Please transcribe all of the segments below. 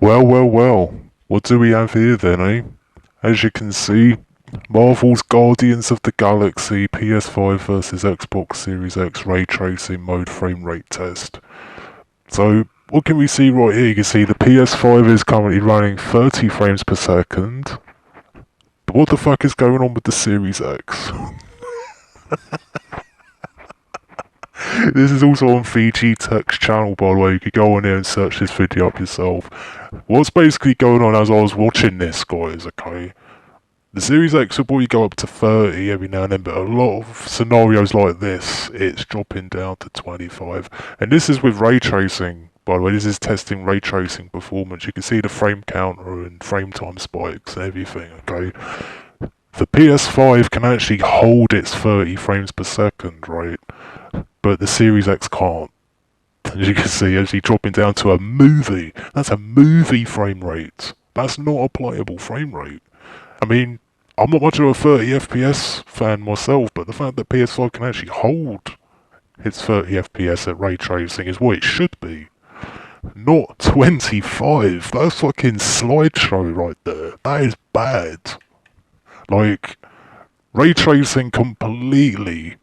Well, well, well. What do we have here then, eh? As you can see, Marvel's Guardians of the Galaxy PS5 versus Xbox Series X ray tracing mode frame rate test. So, what can we see right here? You can see the PS5 is currently running 30 frames per second. But what the fuck is going on with the Series X? This is also on Fiji Tech's channel, by the way. You could go on there and search this video up yourself. What's basically going on as I was watching this, guys, okay? The Series X will probably go up to 30 every now and then, but a lot of scenarios like this, it's dropping down to 25. And this is with ray tracing, by the way. This is testing ray tracing performance. You can see the frame counter and frame time spikes and everything, okay? The PS5 can actually hold its 30 frames per second, right? But the Series X can't. As you can see, actually dropping down to a movie. That's a movie frame rate. That's not a playable frame rate. I mean, I'm not much of a 30 FPS fan myself, but the fact that PS5 can actually hold its 30 FPS at ray tracing is what it should be. Not 25. That's fucking slideshow right there. That is bad. Like, ray tracing completely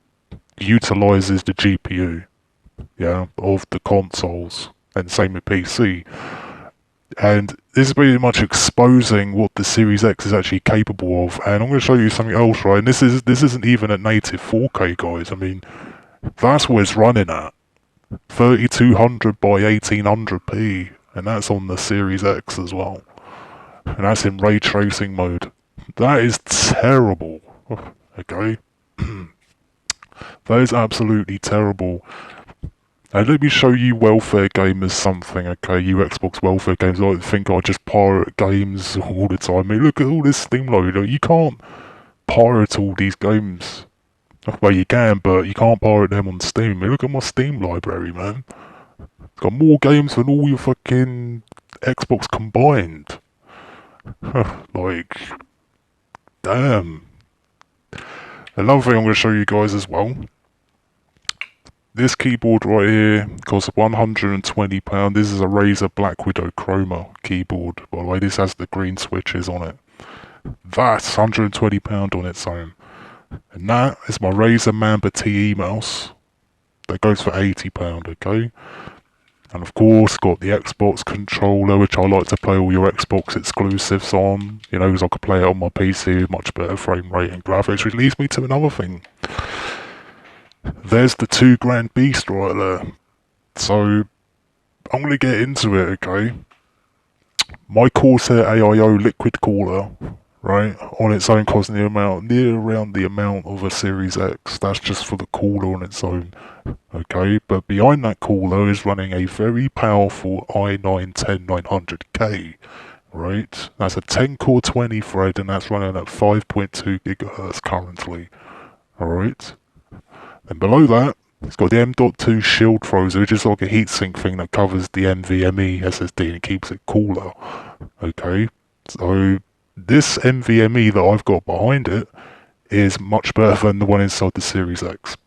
utilizes the GPU, yeah, of the consoles, and same with PC. And this is pretty much exposing what the Series X is actually capable of. And I'm going to show you something else, right? And this isn't even at native 4K, guys. I mean, that's what it's running at, 3200 by 1800p, and that's on the Series X as well. And that's in ray tracing mode. That is terrible. Okay, that is absolutely terrible. And let me show you welfare gamers something, okay? You Xbox welfare games, I think I just pirate games all the time. I mean, look at all this Steam loader. You can't pirate all these games. Well, you can, but you can't pirate them on Steam. I mean, look at my Steam library, man. It's got more games than all your fucking Xbox combined. Like, damn. Another thing I'm going to show you guys as well. This keyboard right here costs £120. This is a Razer Black Widow Chroma keyboard. By the way, this has the green switches on it. That's £120 on its own. And that is my Razer Mamba TE mouse. That goes for £80, okay? And of course, got the Xbox controller, which I like to play all your Xbox exclusives on. You know, because I could play it on my PC with much better frame rate and graphics, which leads me to another thing. There's the £2 beast right there. So, I'm going to get into it, okay? My Corsair AIO liquid cooler, right, on its own costs near around the amount of a Series X. That's just for the cooler on its own, okay? But behind that cooler is running a very powerful i9-10900K, right? That's a 10-core 20 thread, and that's running at 5.2 gigahertz currently, alright? And below that, it's got the M.2 shield frozer, which is like a heatsink thing that covers the NVMe SSD and keeps it cooler. Okay, so this NVMe that I've got behind it is much better than the one inside the Series X.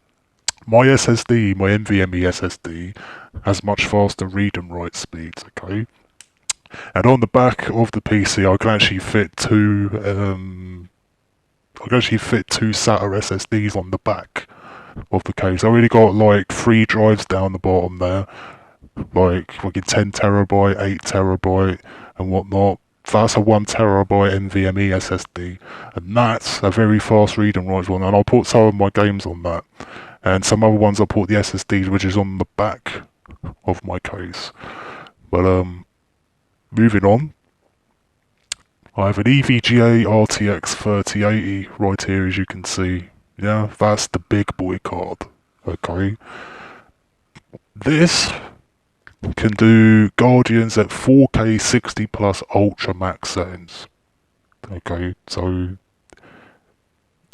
My SSD, my NVMe SSD, has much faster read and write speeds, okay? And on the back of the PC, I can actually fit two SATA SSDs on the back of the case. I already got like 3 drives down the bottom there, like fucking 10 terabyte, 8 terabyte, and whatnot. That's a 1 terabyte NVMe SSD, and that's a very fast read and write one. And I'll put some of my games on that, and some other ones I'll put the SSD, which is on the back of my case. But moving on. I have an EVGA RTX 3080 right here, as you can see. Yeah, that's the big boy card, okay? This can do Guardians at 4K 60 plus ultra max settings. Okay, so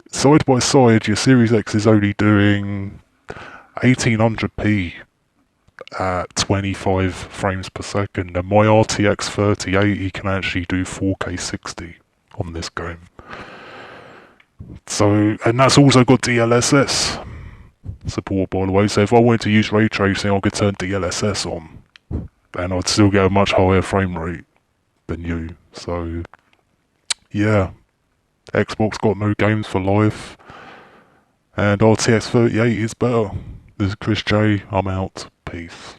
side by side, your Series X is only doing 1800p at 25 frames per second, and my RTX 3080 can actually do 4K 60 on this game. So, and that's also got DLSS support, by the way. So if I wanted to use ray tracing, I could turn DLSS on, and I'd still get a much higher frame rate. than you. So, yeah, Xbox got no games for life, and RTX 3080 is better. This is Chris J. I'm out. Peace.